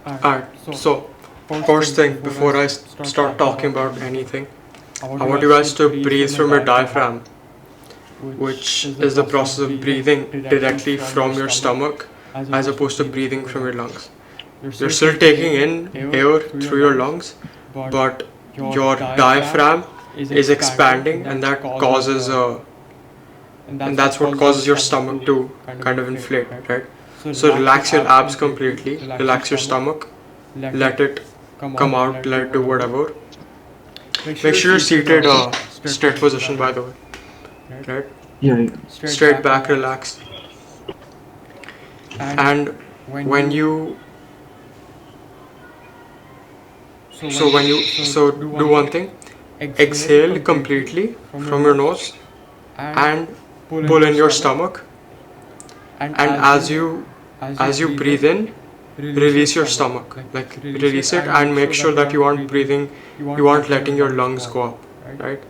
Alright, so first thing before I start talking about anything, I want you guys to breathe from your diaphragm, which is the process of breathing directly from your stomach as opposed to breathing from your lungs. You're still taking in air through your lungs, but your diaphragm is expanding, and that's what causes your stomach to kind of inflate, right? So relax your abs completely, relax your stomach, let it come out, let it do whatever. Make sure you're seated, straight position by the way, right? Yeah, Straight back, relaxed. And when you do one thing, exhale completely from your nose and pull in your stomach, and as you breathe in, release your stomach, like release it, and make sure that you aren't letting your lungs go up, right?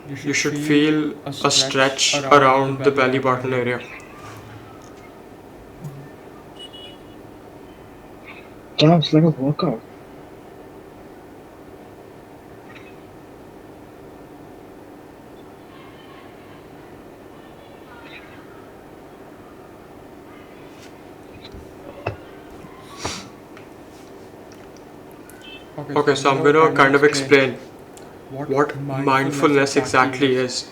You should feel a stretch around the belly button area. damn, it's like a workout. Okay, so I'm gonna kind of explain what mindfulness exactly is.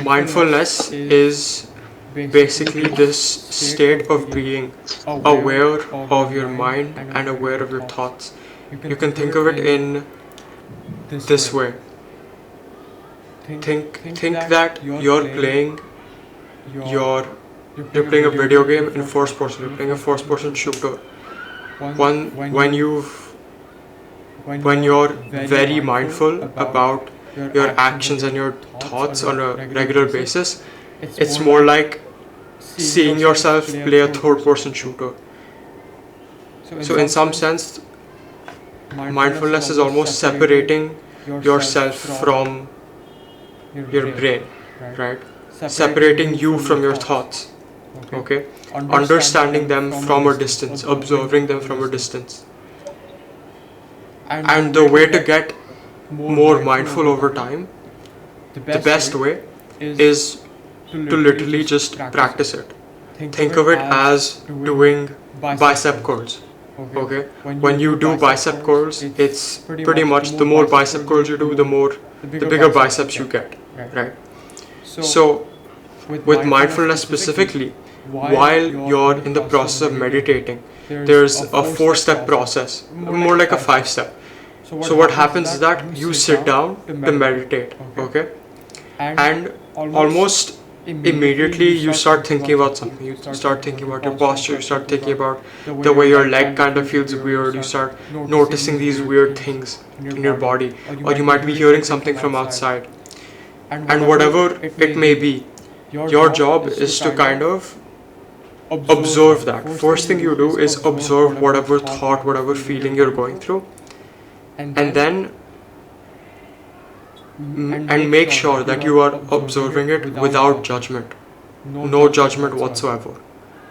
Mindfulness is basically this state of being aware of your mind and aware of your thoughts. You can think of it in this way. Think that your you're playing a video game in first person. You're playing a first person shooter. When you're very mindful about your actions and your thoughts on a regular basis, it's more like seeing yourself play a third person shooter. So in some sense, mindfulness is almost separating yourself from your brain, right? Separating you from your thoughts, okay? Understanding them from a distance, observing them from a distance. And the way to get more mindful over time, the best way is to literally just practice it. Think of it as doing bicep curls. Okay, when you do bicep curls, it's pretty much the more bicep curls you do, the bigger biceps you get, right? So with mindfulness specifically, while you're in the process of meditating, there's a 4-step process, more like a 5-step. So what happens is that you sit down to meditate, okay, and almost immediately you start thinking about something. You start thinking about your posture, you start thinking about the way your leg kind of feels weird, you start noticing these weird things in your body, or you might be hearing something from outside. And whatever it may be, your job is to kind of observe that. First thing you do is observe whatever thought, whatever feeling you're going through, and then and make sure that you are observing it without judgment. No judgment whatsoever.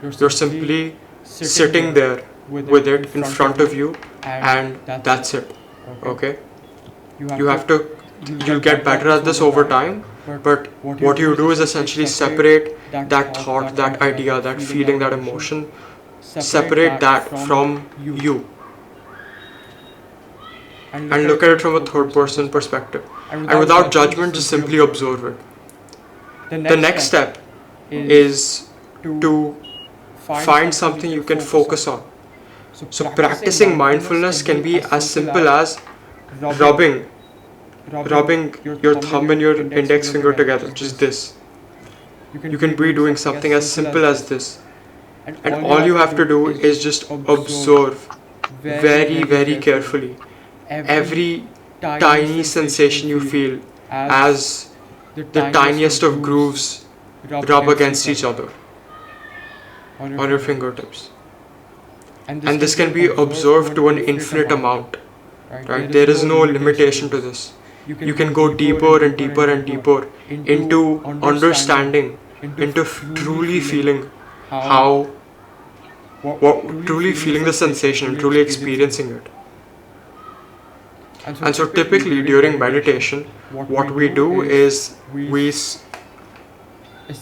You're simply sitting there with it in front of you, and that's it. Okay? You'll get better at this over time, but what you do is essentially separate that thought, that idea, that feeling, that emotion, separate that from you, and look at it from a third person perspective. And without judgment, just simply observe it. The next step is to find something you can focus on. So practicing mindfulness can be as simple as rubbing your thumb and your index finger together, just this. You can be doing something as simple as this. And all you have to do is just observe very, very carefully every tiny sensation you feel as the tiniest of grooves rub against each other on your fingertips. And this can be observed to an infinite amount, right? There is no limitation to this. You can go deeper and deeper and deeper into understanding, into truly feeling how truly feeling the sensation and truly experiencing it. And so typically during meditation, what we do is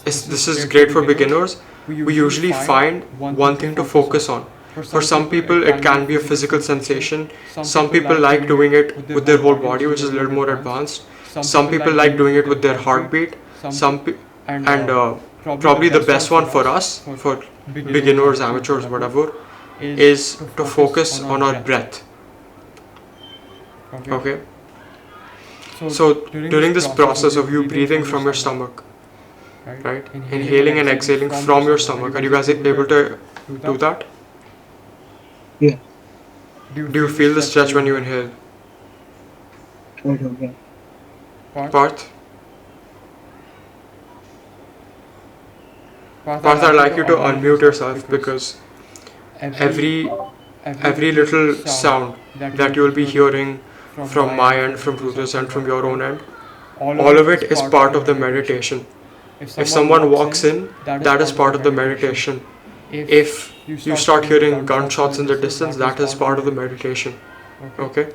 this is great for beginners. We usually find one thing to focus on. For some people, it can be a physical sensation. Some people like doing it with their whole body, which is a little more advanced. Some people like doing it with their heartbeat. Probably the best one for us, for beginners, amateurs, whatever, is to focus on our breath. Okay? So during this process of you breathing from your stomach, right? Inhaling and exhaling from your stomach. Are you guys able to do that? Yeah. Do you feel the stretch when you inhale? I do, yeah. Parth? Parth, I'd like you to unmute yourself because every little sound that you'll be hearing from my end, from Rudra's end, from your own end, all of it is part of the meditation. If someone walks in, that is part of the meditation. If you start hearing gunshots in the distance, that is part of the meditation. Okay?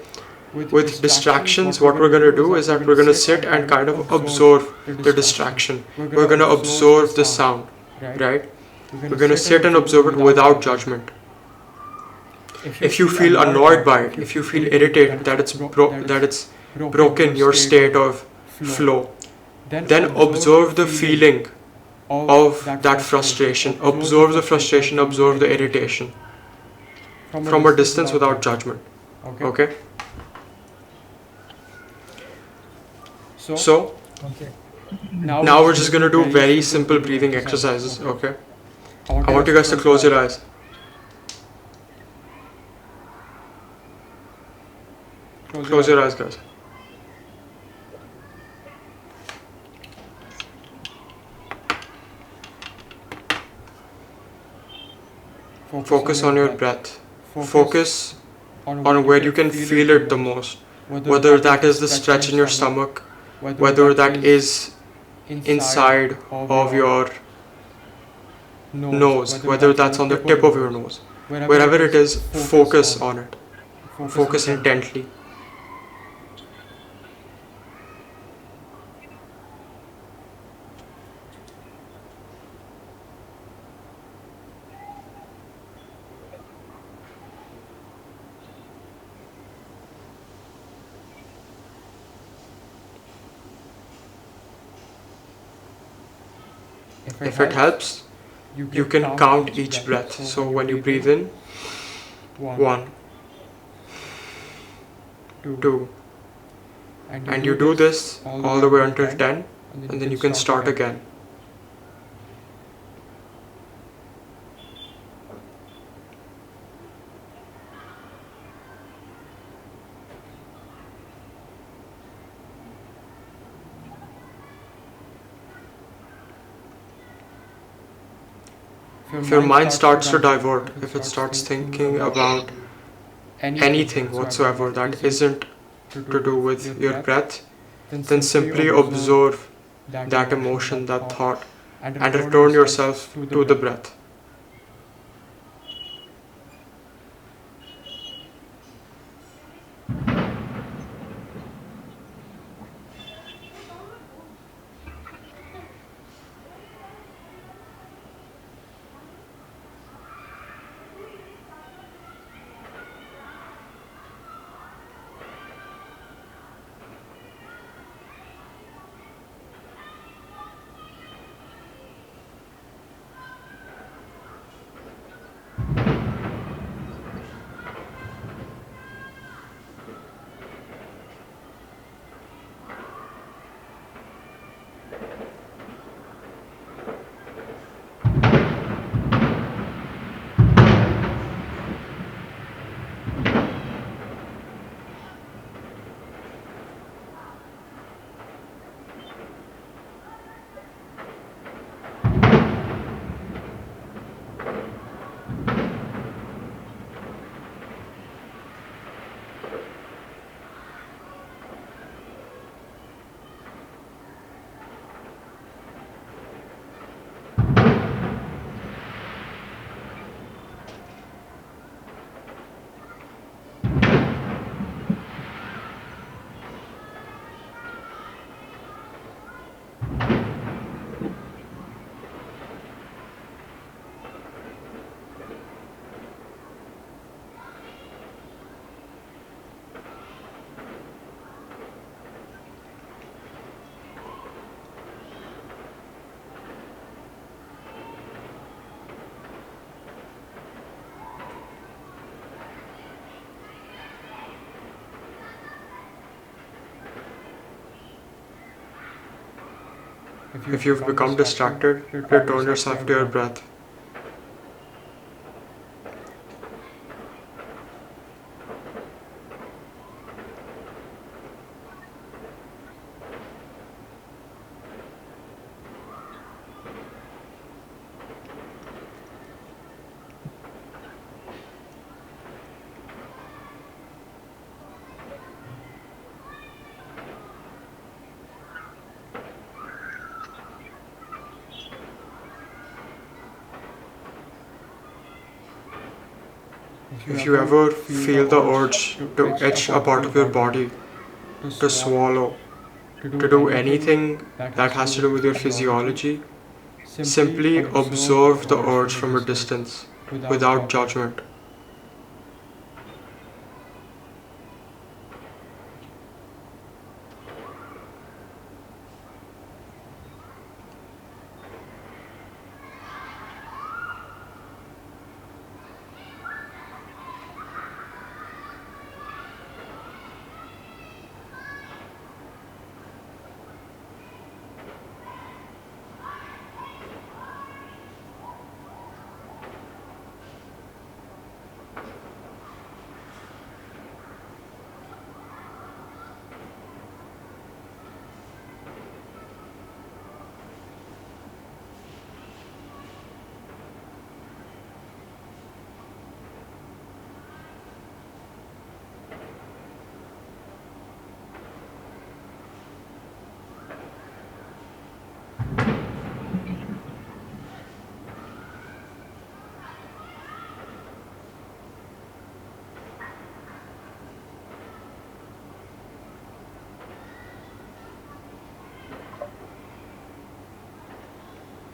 With distractions, what we're going to do is that we're going to sit and kind of absorb the distraction. We're going to absorb the sound, right? We're going to sit and observe it without judgment. If you feel annoyed by it, if you feel irritated that it's broken your state of flow, then observe the feeling of that frustration. Observe the frustration, observe the irritation from a distance without judgment. Okay? So, now we're just going to do very simple breathing exercises. Okay? I want you guys to close your eyes. Close your eyes, guys. Focus on your breath. Focus on where you can feel it the most. Whether that is the stretch in your stomach, whether that is inside of your nose, whether that's on the tip of your nose. Wherever it is, focus on it. Focus intently. If it helps, you can count each breath. So when you breathe in, 1, 2, and you do this all the way until 10, and then you can start again. If your mind starts to divert, if it starts thinking about anything whatsoever that isn't to do with your breath, then simply observe that emotion, that thought, and return yourself to the breath. If you've become distracted, return yourself to your breath. If you ever feel the urge to itch a part of your body, to swallow, to do anything that has to do with your physiology, simply observe the urge from a distance without judgment.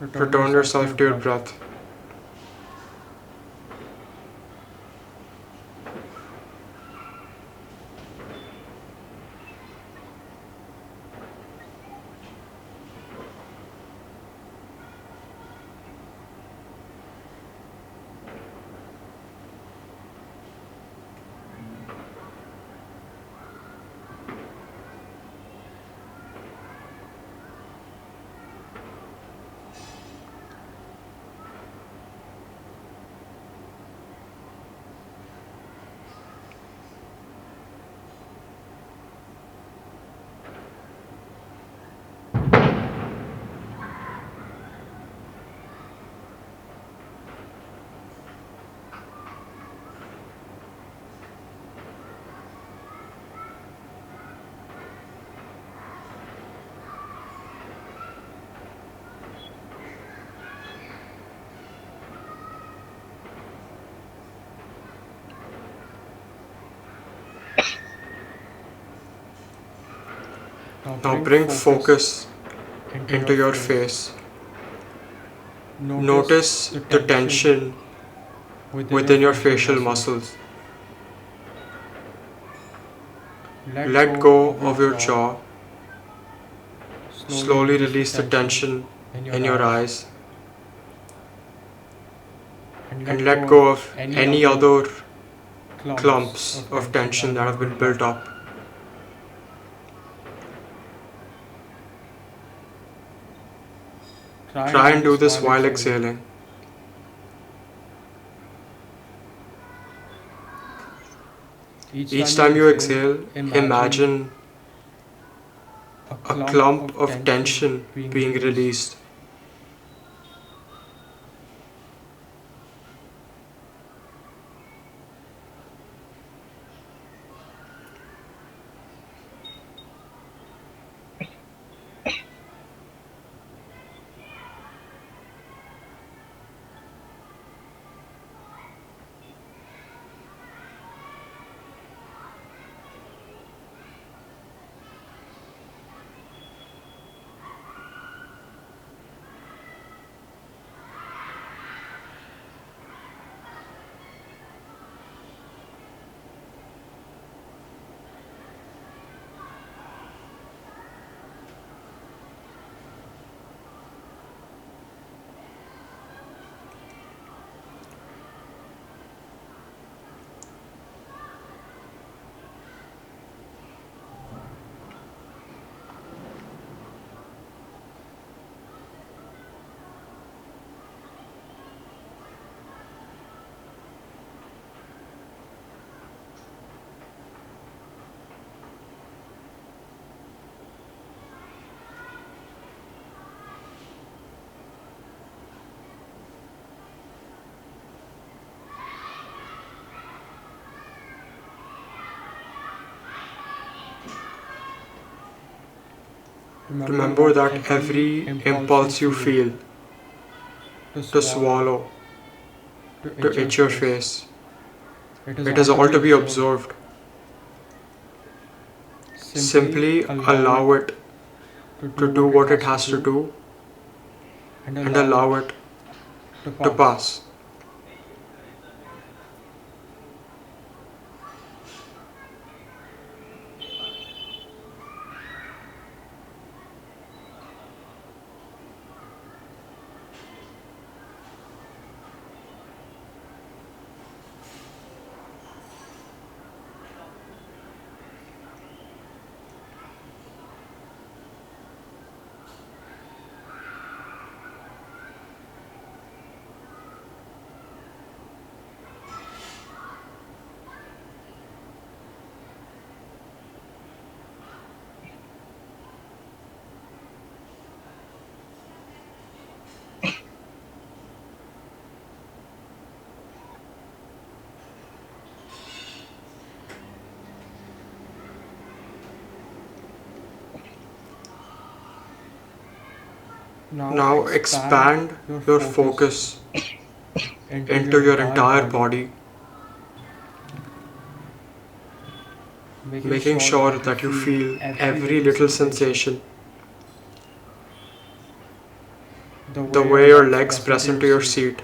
Return yourself to your breath. Now bring focus into your face. Notice the tension within your facial muscles. Let go of your jaw. Slowly release the tension in your eyes. And let go of any other clumps of tension that have been built up. Try and do this while exhaling. Each time you exhale, imagine a clump of tension being released. Remember that every impulse you feel to swallow, to itch your face, it is all to be observed. Simply allow it to do what it has to do and allow it to pass. Now expand your focus into your entire body, making sure that you feel every little sensation. The way your legs press into your seat,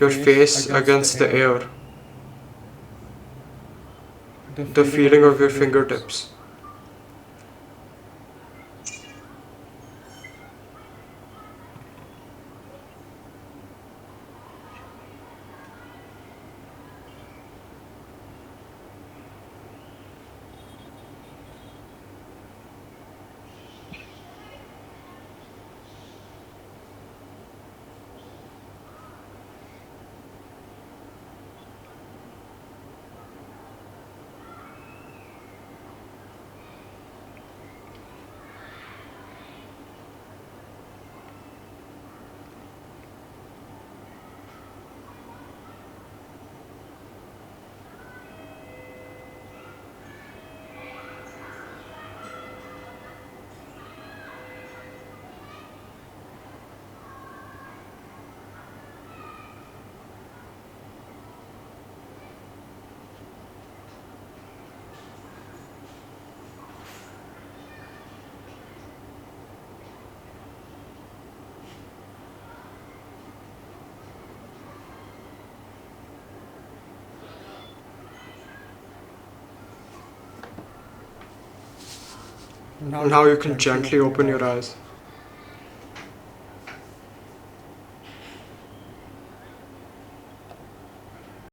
your face against the air, the feeling of your fingertips. Now you can gently open your eyes.